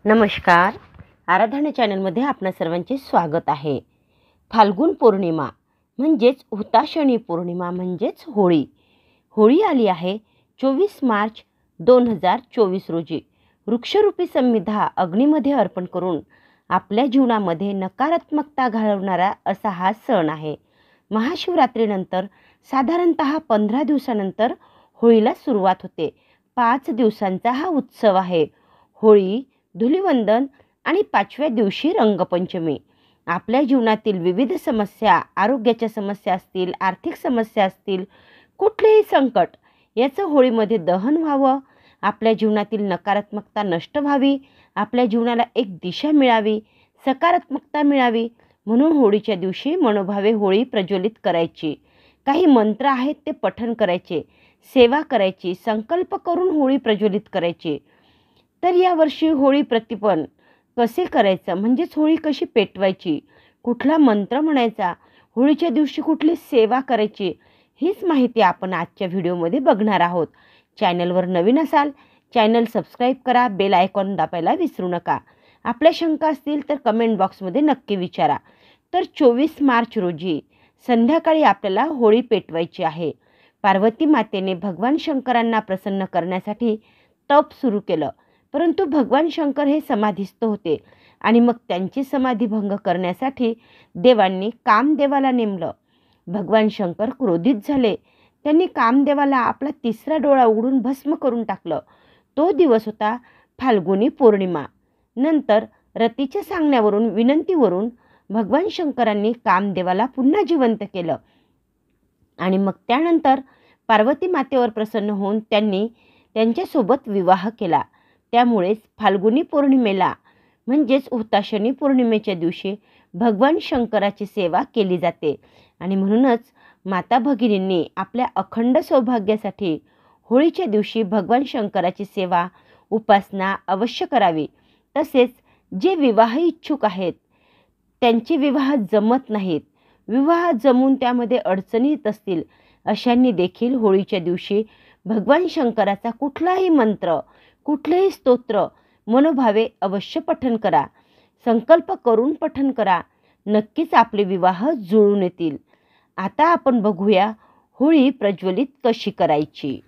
नमस्कार. आराधना चॅनलमध्ये आपणा सर्वांचे स्वागत आहे. फाल्गुन पौर्णिमा म्हणजेच हुताशनी पौर्णिमा म्हणजेच होळी. होळी आली आहे 24 मार्च 2024 रोजी. वृक्षरूपी संविधा अग्नीमध्ये अर्पण करून आपल्या जीवनामध्ये नकारात्मकता घालवणारा असा हा सण आहे. महाशिवरात्रीनंतर साधारणतः 15 दिवसानंतर होळीला सुरुवात होते. 5 दिवसांचा हा उत्सव आहे. होळी, धुलिवंदन आणि 5व्या दिवशी रंगपंचमी. आपल्या जीवनातील विविध समस्या, आरोग्याच्या समस्या असतील, आर्थिक समस्या असतील, कुठलेही संकट याचं होळीमध्ये दहन व्हावं, आपल्या जीवनातील नकारात्मकता नष्ट व्हावी, आपल्या जीवनाला एक दिशा मिळावी, सकारात्मकता मिळावी म्हणून होळीच्या दिवशी मनोभावे होळी प्रज्वलित करायची. काही मंत्र आहेत ते पठण करायचे, सेवा करायची, संकल्प करून होळी प्रज्वलित करायची. तर यावर्षी होळी प्रतिपन्न कसे करायचं, म्हणजेच होळी कशी पेटवायची, कुठला मंत्र म्हणायचा, होळीच्या दिवशी कुठली सेवा करायची, हीच माहिती आपण आजच्या व्हिडिओमध्ये बघणार आहोत. चॅनलवर नवीन असाल चॅनल सबस्क्राईब करा, बेल आयकॉन दाबायला विसरू नका. आपल्या शंका असतील तर कमेंट बॉक्समध्ये नक्की विचारा. तर 24 मार्च रोजी संध्याकाळी आपल्याला होळी पेटवायची आहे. पार्वती मातेने भगवान शंकरांना प्रसन्न करण्यासाठी तप सुरू केलं, परंतु भगवान शंकर हे समाधीस्थ होते आणि मग त्यांची समाधी भंग करण्यासाठी देवांनी कामदेवाला नेमलं. भगवान शंकर क्रोधित झाले. त्यांनी कामदेवाला आपला तिसरा डोळा उघडून भस्म करून टाकलं. तो दिवस होता फाल्गुनी पौर्णिमा. नंतर रतीच्या सांगण्यावरून, विनंतीवरून भगवान शंकरांनी कामदेवाला पुन्हा जिवंत केलं आणि मग त्यानंतर पार्वती मातेवर प्रसन्न होऊन त्यांनी त्यांच्यासोबत विवाह केला. त्यामुळेच फाल्गुनी पौर्णिमेला म्हणजेच हुताशनी पौर्णिमेच्या दिवशी भगवान शंकराची सेवा केली जाते आणि म्हणूनच माता भगिनींनी आपल्या अखंड सौभाग्यासाठी होळीच्या दिवशी भगवान शंकराची सेवा, उपासना अवश्य करावी. तसेच जे विवाह इच्छुक आहेत, त्यांचे विवाह जमत नाहीत, विवाह जमून त्यामध्ये अडचणी येत असतील, अशांनी देखील होळीच्या दिवशी भगवान शंकराचा कुठलाही मंत्र, कुठलेही स्तोत्र मनोभावे अवश्य पठण करा. संकल्प करून पठण करा. नक्कीच आपले विवाह जुळून येतील. आता आपण बघूया होळी प्रज्वलित कशी करायची.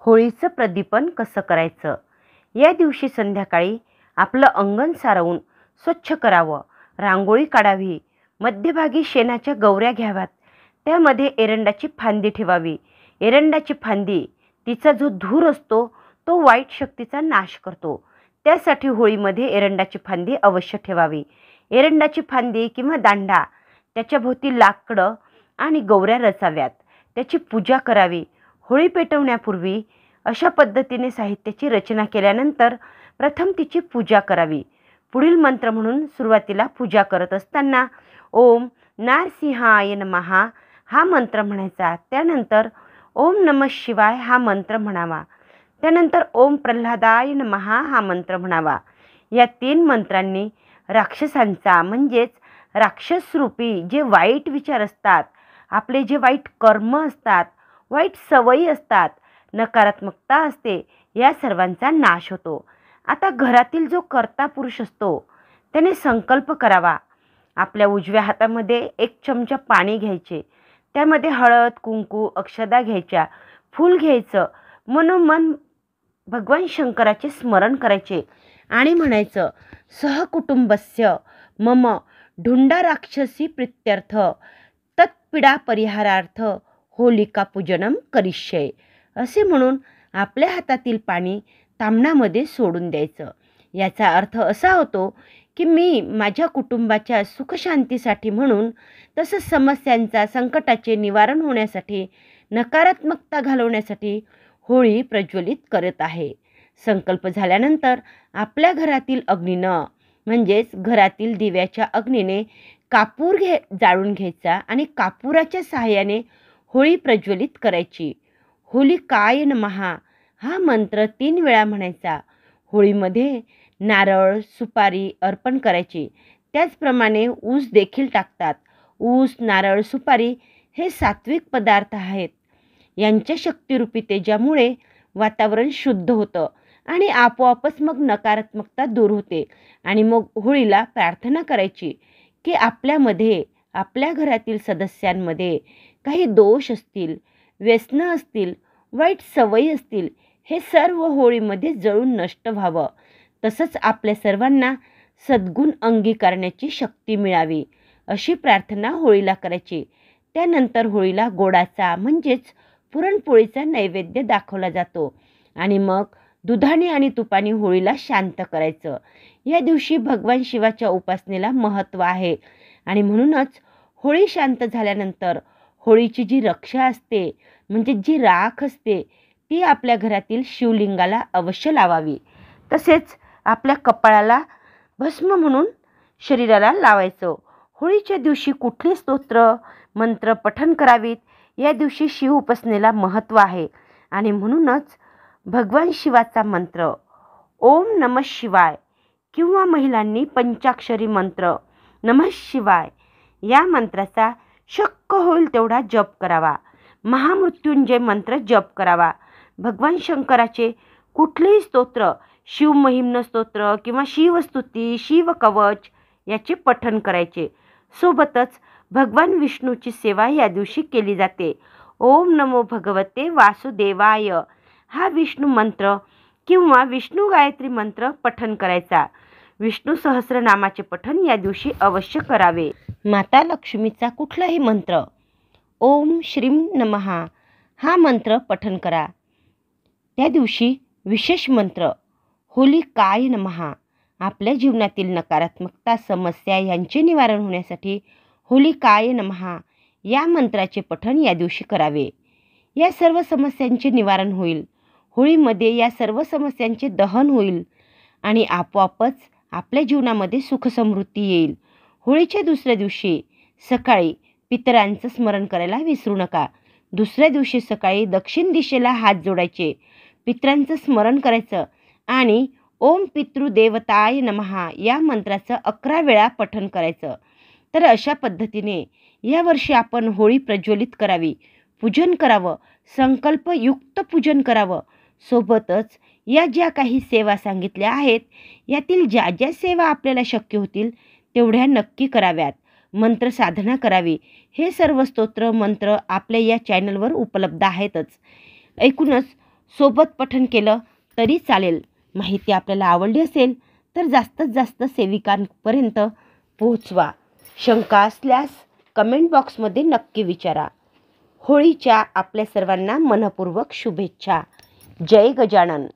होळीचं प्रदीपन कसं करायचं. या दिवशी संध्याकाळी आपलं अंगण सारवून स्वच्छ करावं, रांगोळी काढावी, मध्यभागी शेणाच्या गौऱ्या घ्याव्यात, त्यामध्ये एरंडाची फांदी ठेवावी. एरंडाची फांदी, तिचा जो धूर असतो तो वाईट शक्तीचा नाश करतो. त्यासाठी होळीमध्ये एरंडाची फांदी अवश्य ठेवावी. एरंडाची फांदी किंवा दांडा, त्याच्याभोवती लाकडं आणि गौऱ्या रचाव्यात, त्याची पूजा करावी. होळी पेटवण्यापूर्वी अशा पद्धतीने साहित्याची रचना केल्यानंतर प्रथम तिची पूजा करावी. पुढील मंत्र म्हणून सुरुवातीला पूजा करत असताना ओम नारसिंहाय नमः हा मंत्र म्हणायचा. त्यानंतर ओम नमः शिवाय हा मंत्र म्हणावा. त्यानंतर ओम प्रल्हादाय नमः हा मंत्र म्हणावा. या 3 मंत्रांनी राक्षसांचा म्हणजेच राक्षसरूपी जे वाईट विचार असतात, आपले जे वाईट कर्म असतात, वाईट सवयी असतात, नकारात्मकता असते, या सर्वांचा नाश होतो. आता घरातील जो कर्ता पुरुष असतो त्याने संकल्प करावा. आपल्या उजव्या हातामध्ये 1 चमचा पाणी घ्यायचे, त्यामध्ये हळद, कुंकू, अक्षदा घ्यायच्या, फूल घ्यायचं, मनोमन भगवान शंकराचे स्मरण करायचे आणि म्हणायचं सहकुटुंबस्य मम ढुंडा राक्षसी प्रीत्यर्थ तत्पीडा परिहारार्थ होलिका पूजनम करिष्ये. असे म्हणून आपल्या हातातील पाणी ताम्हणामध्ये सोडून द्यायचं. याचा अर्थ असा होतो की मी माझ्या कुटुंबाच्या सुखशांतीसाठी म्हणून, तसंच समस्यांचा, संकटाचे निवारण होण्यासाठी, नकारात्मकता घालवण्यासाठी होळी प्रज्वलित करत आहे. संकल्प झाल्यानंतर आपल्या घरातील अग्नीनं म्हणजेच घरातील दिव्याच्या अग्नीने कापूर जाळून घ्यायचा आणि कापुराच्या सहाय्याने होळी प्रज्वलित करायची. होलिकाय नमः हा मंत्र 3 वेळा म्हणायचा. होळीमध्ये नारळ, सुपारी अर्पण करायची. त्याचप्रमाणे ऊस देखील टाकतात. ऊस, नारळ, सुपारी हे सात्विक पदार्थ आहेत. यांच्या शक्तिरूपी तेजामुळे वातावरण शुद्ध होतं आणि आपोआपच मग नकारात्मकता दूर होते. आणि मग होळीला प्रार्थना करायची की आपल्यामध्ये, आपल्या घरातील सदस्यांमध्ये काही दोष असतील, व्यसनं असतील, वाईट सवयी असतील, हे सर्व होळीमध्ये जळून नष्ट व्हावं. तसंच आपल्या सर्वांना सद्गुण अंगीकारण्याची शक्ती मिळावी, अशी प्रार्थना होळीला करायची. त्यानंतर होळीला गोडाचा म्हणजेच पुरणपोळीचा नैवेद्य दाखवला जातो आणि मग दुधाने आणि तुपाने होळीला शांत करायचं. या दिवशी भगवान शिवाच्या उपासनेला महत्त्व आहे आणि म्हणूनच होळी शांत झाल्यानंतर होळीची जी रक्षा असते, म्हणजे जी राख असते, ती आपल्या घरातील शिवलिंगाला अवश्य लावावी. तसेच आपल्या कपाळाला भस्म म्हणून शरीराला लावायचं. होळीच्या दिवशी कुठली स्तोत्र मंत्र पठण करावीत, या दिवशी शिव उपासनेला महत्त्व आहे आणि म्हणूनच भगवान शिवाचा मंत्र ओम नमः शिवाय किंवा महिलांनी पंचाक्षरी मंत्र नमः शिवाय या मंत्राचा शक्य होईल तेवढा जप करावा. महामृत्युंजय मंत्र जप करावा. भगवान शंकराचे कुठलेही स्तोत्र, शिवमहिम्न स्तोत्र किंवा शिवस्तुती, शिवकवच याचे पठण करायचे. सोबतच भगवान विष्णूची सेवा या दिवशी केली जाते. ओम नमो भगवते वासुदेवाय हा विष्णू मंत्र किंवा विष्णू गायत्री मंत्र पठण करायचा. विष्णू सहस्रनामाचे पठण या दिवशी अवश्य करावे. माता लक्ष्मीचा कुठलाही मंत्र ओम श्रीं नमः हा मंत्र पठण करा. त्या दिवशी विशेष मंत्र होलिकाय नमः. आपल्या जीवनातील नकारात्मकता, समस्या यांचे निवारण होण्यासाठी होलिकाय नमः या मंत्राचे पठण या दिवशी करावे. या सर्व समस्यांचे निवारण होईल. होळीमध्ये या सर्व समस्यांचे दहन होईल आणि आपोआपच आपल्या जीवनामध्ये सुखसमृद्धी येईल. होळीच्या दुसऱ्या दिवशी सकाळी पितरांचं स्मरण करायला विसरू नका. दुसऱ्या दिवशी सकाळी दक्षिण दिशेला हात जोडायचे, पितरांचं स्मरण करायचं आणि ओम पितृदेवताय नमः या मंत्राचं 11 वेळा पठण करायचं. तर अशा पद्धतीने यावर्षी आपण होळी प्रज्वलित करावी, पूजन करावं, संकल्पयुक्त पूजन करावं. सोबतच या ज्या काही सेवा सांगितल्या आहेत, यातील ज्या ज्या सेवा आपल्याला शक्य होतील तेवढ्या नक्की कराव्यात. मंत्र साधना करावी. हे सर्व स्तोत्र मंत्र आपल्या या चॅनलवर उपलब्ध आहेतच. ऐकूनच सोबत पठण केलं तरी चालेल. माहिती आपल्याला आवडली असेल तर जास्तीत जास्त सेविकांपर्यंत पोहोचवा. शंका असल्यास कमेंट बॉक्समध्ये नक्की विचारा. होळीच्या आपल्या सर्वांना मनपूर्वक शुभेच्छा. जय गजानन.